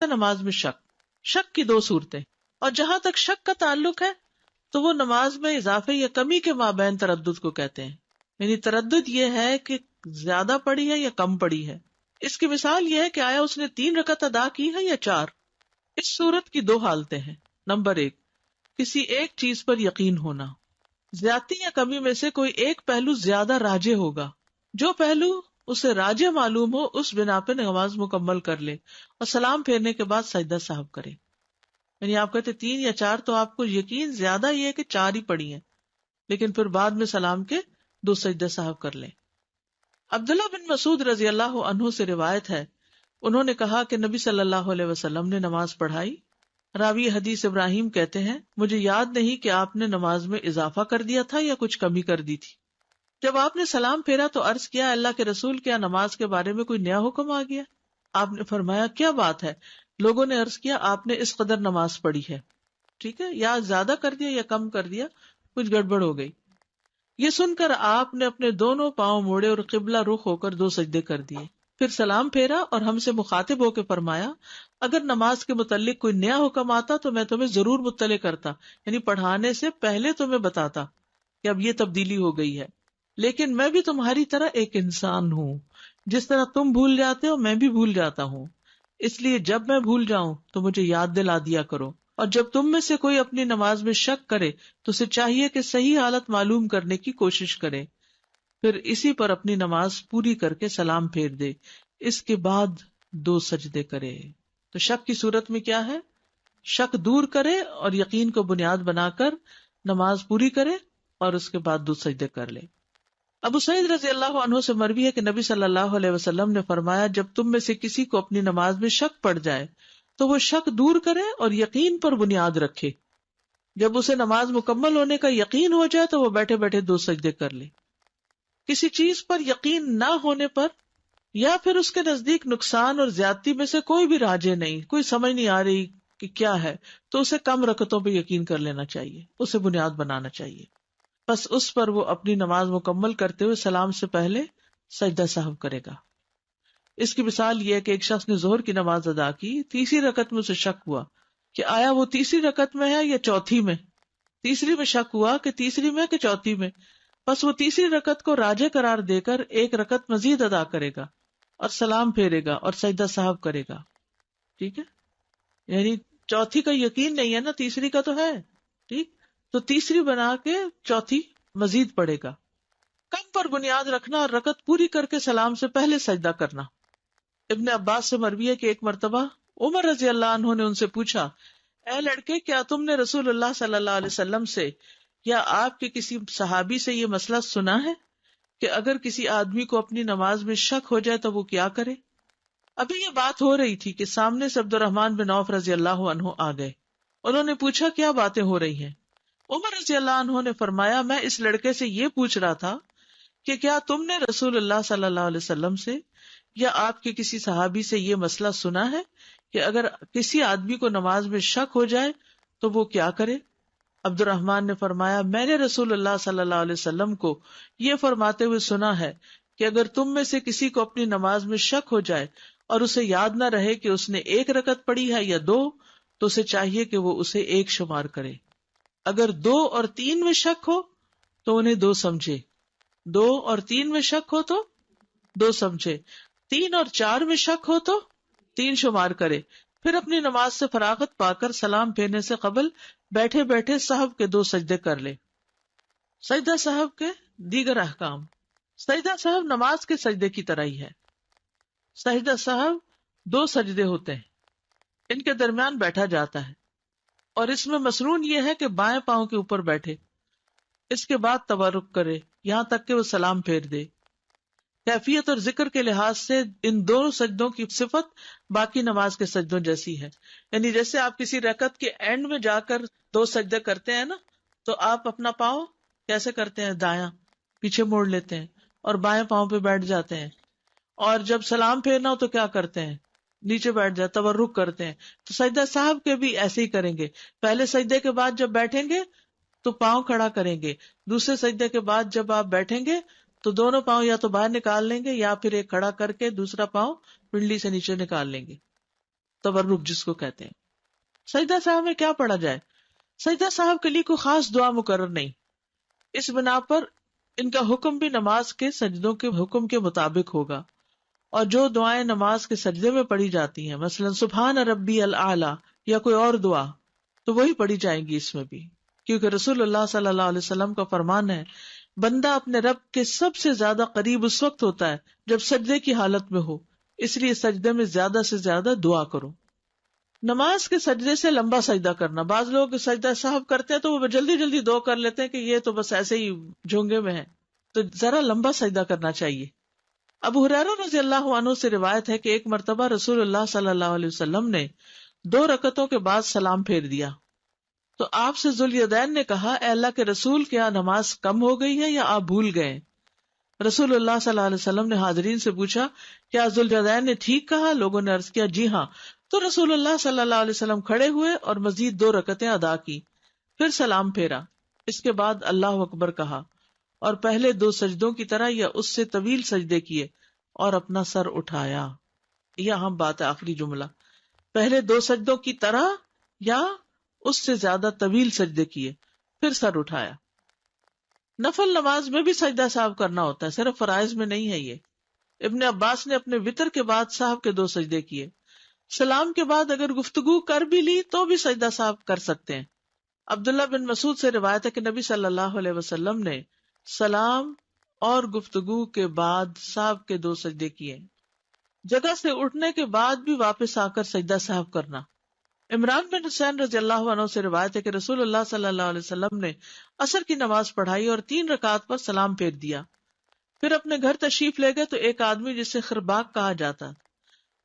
نماز میں شک کی دو صورتیں، اور جہاں تک شک کا تعلق ہے تو وہ نماز میں اضافے یا کمی کے مابین تردد کو کہتے ہیں. یعنی تردد یہ ہے کہ زیادہ پڑی ہے یا کم پڑی ہے. اس کی مثال یہ ہے کہ آیا اس نے 3 رکعت ادا کی ہے یا 4. اس صورت کی 2 حالتیں ہیں. نمبر 1، کسی ایک چیز پر یقین ہونا. زیادتی یا کمی میں سے کوئی ایک پہلو زیادہ راجح ہوگا. جو پہلو اسے راجح معلوم ہو اس بنا پہ نماز مکمل کر لے اور سلام پھیرنے کے بعد سجدہ سہو کرے. یعنی آپ کہتے 3 یا 4 تو آپ کو یقین زیادہ یہ ہے کہ 4 ہی پڑی ہیں، لیکن پھر بعد میں سلام کے 2 سجدہ سہو کر لیں. عبداللہ بن مسعود رضی اللہ عنہ سے روایت ہے، انہوں نے کہا کہ نبی صلی اللہ علیہ وسلم نے نماز پڑھائی. راوی حدیث ابراہیم کہتے ہیں مجھے یاد نہیں کہ آپ نے نماز میں اضافہ کر دیا تھا یا کچھ کمی کر دی تھی. جب آپ نے سلام پھیرا تو عرض کیا اللہ کے رسول، کیا نماز کے بارے میں کوئی نیا حکم آ گیا؟ آپ نے فرمایا کیا بات ہے؟ لوگوں نے عرض کیا آپ نے اس قدر نماز پڑھی ہے. ٹھیک ہے، یا زیادہ کر دیا یا کم کر دیا، کچھ گڑبڑ ہو گئی. یہ سن کر آپ نے اپنے دونوں پاؤں موڑے اور قبلہ رخ ہو کر 2 سجدے کر دیے. پھر سلام پھیرا اور ہم سے مخاطب ہو کے فرمایا اگر نماز کے متعلق کوئی نیا حکم آتا تو میں تمہیں ضرور مطلع کرتا، یعنی پڑھانے سے پہلے تمہیں بتاتا کہ اب یہ تبدیلی ہو گئی ہے. لیکن میں بھی تمہاری طرح ایک انسان ہوں، جس طرح تم بھول جاتے ہو میں بھی بھول جاتا ہوں، اس لیے جب میں بھول جاؤں تو مجھے یاد دلا دیا کرو. اور جب تم میں سے کوئی اپنی نماز میں شک کرے تو اسے چاہیے کہ صحیح حالت معلوم کرنے کی کوشش کرے، پھر اسی پر اپنی نماز پوری کر کے سلام پھیر دے، اس کے بعد 2 سجدے کرے. تو شک کی صورت میں کیا ہے؟ شک دور کرے اور یقین کو بنیاد بنا کر نماز پوری کرے اور اس کے بعد 2 سجدے کر لے. ابو سعید رضی اللہ عنہ سے مروی ہے کہ نبی صلی اللہ علیہ وسلم نے فرمایا جب تم میں سے کسی کو اپنی نماز میں شک پڑ جائے تو وہ شک دور کرے اور یقین پر بنیاد رکھے. جب اسے نماز مکمل ہونے کا یقین ہو جائے تو وہ بیٹھے بیٹھے 2 سجدے کر لے. کسی چیز پر یقین نہ ہونے پر یا پھر اس کے نزدیک نقصان اور زیادتی میں سے کوئی بھی راجے نہیں، کوئی سمجھ نہیں آ رہی کہ کیا ہے، تو اسے کم رکعتوں پہ یقین کر لینا چاہیے، اسے بنیاد بنانا چاہیے. بس اس پر وہ اپنی نماز مکمل کرتے ہوئے سلام سے پہلے سجدہ سہو کرے گا. اس کی مثال یہ ہے کہ ایک شخص نے ظہر کی نماز ادا کی، 3ری رکعت میں اسے شک ہوا کہ آیا وہ 3ری رکعت میں ہے یا 4تھی میں. 3ری میں شک ہوا کہ 3ری میں کہ 4تھی میں، بس وہ 3ری رکعت کو راجح قرار دے کر 1 رکعت مزید ادا کرے گا اور سلام پھیرے گا اور سجدہ سہو کرے گا. ٹھیک ہے، یعنی 4تھی کا یقین نہیں ہے نا، 3ری کا تو ہے. ٹھیک، تو 3ری بنا کے 4تھی مزید پڑے گا. کم پر بنیاد رکھنا اور رکعت پوری کر کے سلام سے پہلے سجدہ کرنا. ابن عباس سے مروی ہے کہ ایک مرتبہ عمر رضی اللہ عنہ نے ان سے پوچھا اے لڑکے کیا تم نے رسول اللہ صلی اللہ علیہ وسلم سے یا آپ کے کسی صحابی سے یہ مسئلہ سنا ہے کہ اگر کسی آدمی کو اپنی نماز میں شک ہو جائے تو وہ کیا کرے؟ ابھی یہ بات ہو رہی تھی کہ سامنے سے عبد الرحمن بن عوف رضی اللہ عنہ آ گئے. انہوں نے پوچھا کیا باتیں ہو رہی ہیں؟ عمر رضی اللہ عنہ نے فرمایا میں اس لڑکے سے یہ پوچھ رہا تھا کہ کیا تم نے رسول اللہ صلی اللہ علیہ وسلم سے یا آپ کے کسی صحابی سے یہ مسئلہ سنا ہے کہ اگر کسی آدمی کو نماز میں شک ہو جائے تو وہ کیا کرے؟ عبد الرحمن نے فرمایا میں نے رسول اللہ صلی اللہ علیہ وسلم کو یہ فرماتے ہوئے سنا ہے کہ اگر تم میں سے کسی کو اپنی نماز میں شک ہو جائے اور اسے یاد نہ رہے کہ اس نے 1 رکعت پڑھی ہے یا 2 تو اسے چاہیے کہ وہ اسے 1 شمار کرے. اگر 2 اور 3 میں شک ہو تو انہیں 2 سمجھے، 2 اور 3 میں شک ہو تو 2 سمجھے، 3 اور 4 میں شک ہو تو 3 شمار کرے. پھر اپنی نماز سے فراغت پا کر سلام پھیرنے سے قبل بیٹھے بیٹھے سہو کے 2 سجدے کر لے. سجدہ سہو کے دیگر احکام. سجدہ سہو نماز کے سجدے کی طرح ہی ہے. سجدہ سہو 2 سجدے ہوتے ہیں، ان کے درمیان بیٹھا جاتا ہے اور اس میں مسنون یہ ہے کہ بائیں پاؤں کے اوپر بیٹھے، اس کے بعد تورک کرے یہاں تک کہ وہ سلام پھیر دے. کیفیت اور ذکر کے لحاظ سے ان 2 سجدوں کی صفت باقی نماز کے سجدوں جیسی ہے. یعنی جیسے آپ کسی رکعت کے اینڈ میں جا کر 2 سجدے کرتے ہیں نا، تو آپ اپنا پاؤں کیسے کرتے ہیں؟ دایاں پیچھے موڑ لیتے ہیں اور بائیں پاؤں پہ بیٹھ جاتے ہیں، اور جب سلام پھیرنا ہو تو کیا کرتے ہیں؟ نیچے بیٹھ جاتے، تورک کرتے ہیں. تو سجدہ صاحب کے بھی ایسے ہی کریں گے. پہلے سجدے کے بعد جب بیٹھیں گے تو پاؤں کھڑا کریں گے، دوسرے سجدے کے بعد جب آپ بیٹھیں گے تو دونوں پاؤں یا تو باہر نکال لیں گے یا پھر ایک کھڑا کر کے دوسرا پاؤں پنڈلی سے نیچے نکال لیں گے. تورک جس کو کہتے ہیں. سجدہ صاحب میں کیا پڑھا جائے؟ سجدہ صاحب کے لیے کوئی خاص دعا مقرر نہیں. اس بنا پر ان کا حکم بھی نماز کے سجدوں کے حکم کے مطابق ہوگا، اور جو دعائیں نماز کے سجدے میں پڑھی جاتی ہیں، مثلا سبحان ربی الاعلی یا کوئی اور دعا، تو وہی پڑھی جائیں گی اس میں بھی، کیونکہ رسول اللہ صلی اللہ علیہ وسلم کا فرمان ہے بندہ اپنے رب کے سب سے زیادہ قریب اس وقت ہوتا ہے جب سجدے کی حالت میں ہو، اس لیے سجدے میں زیادہ سے زیادہ دعا کرو. نماز کے سجدے سے لمبا سجدہ کرنا، بعض لوگ سجدہ صاحب کرتے ہیں تو وہ جلدی جلدی دعا کر لیتے ہیں کہ یہ تو بس ایسے ہی جھونگے میں ہے، تو ذرا لمبا سجدہ کرنا چاہیے. ابو ہریرہ رضی اللہ عنہ سے روایت ہے کہ ایک مرتبہ رسول اللہ صلی اللہ علیہ وسلم نے 2 رکعتوں کے بعد سلام پھیر دیا تو آپ سے ذوالیدین نے کہا، اے اللہ کے رسول، کیا نماز کم ہو گئی ہے یا آپ بھول گئے؟ رسول اللہ صلی اللہ علیہ وسلم نے حاضرین سے پوچھا، کیا ذوالیدین نے ٹھیک کہا؟ لوگوں نے عرض کیا، جی ہاں. تو رسول اللہ صلی اللہ علیہ وسلم کھڑے ہوئے اور مزید 2 رکعتیں ادا کی، پھر سلام پھیرا. اس کے بعد اللہ اکبر کہا اور پہلے 2 سجدوں کی طرح یا اس سے طویل سجدے کیے اور اپنا سر اٹھایا. یہ اہم بات ہے، آخری جملہ، پہلے 2 سجدوں کی طرح یا اس سے زیادہ طویل سجدے کیے پھر سر اٹھایا. نفل نماز میں بھی سجدہ صاحب کرنا ہوتا ہے، صرف فرائض میں نہیں ہے یہ. ابن عباس نے اپنے وتر کے بعد صاحب کے 2 سجدے کیے. سلام کے بعد اگر گفتگو کر بھی لی تو بھی سجدہ صاحب کر سکتے ہیں. عبداللہ بن مسعود سے روایت ہے کہ نبی صلی اللہ علیہ وسلم نے سلام اور گفتگو کے بعد صاحب کے 2 سجدے کیے. جگہ سے اٹھنے کے بعد بھی واپس آ کر سجدہ صاحب کرنا. عمران بن حسین رضی اللہ عنہ سے روایت ہے کہ رسول اللہ صلی اللہ علیہ وسلم نے عصر کی نماز پڑھائی اور 3 رکعات پر سلام پھیر دیا. پھر اپنے گھر تشریف لے گئے تو ایک آدمی جسے خرباق کہا جاتا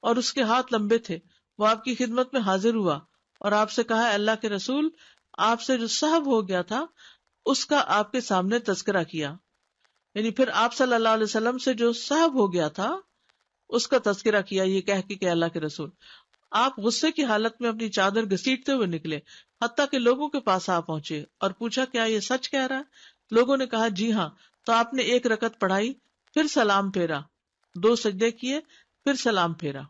اور اس کے ہاتھ لمبے تھے، وہ آپ کی خدمت میں حاضر ہوا اور آپ سے کہا، اللہ کے رسول، آپ سے جو سہو ہو گیا تھا اس کا آپ کے سامنے تذکرہ کیا. یعنی پھر آپ صلی اللہ علیہ وسلم سے جو سہو ہو گیا تھا اس کا تذکرہ کیا، یہ کہہ کے کہ اللہ کے رسول. آپ غصے کی حالت میں اپنی چادر گھسیٹتے ہوئے نکلے، حتیٰ کہ لوگوں کے پاس آ پہنچے اور پوچھا، کیا یہ سچ کہہ رہا ہے؟ لوگوں نے کہا، جی ہاں. تو آپ نے 1 رکعت پڑھائی، پھر سلام پھیرا، 2 سجدے کیے، پھر سلام پھیرا.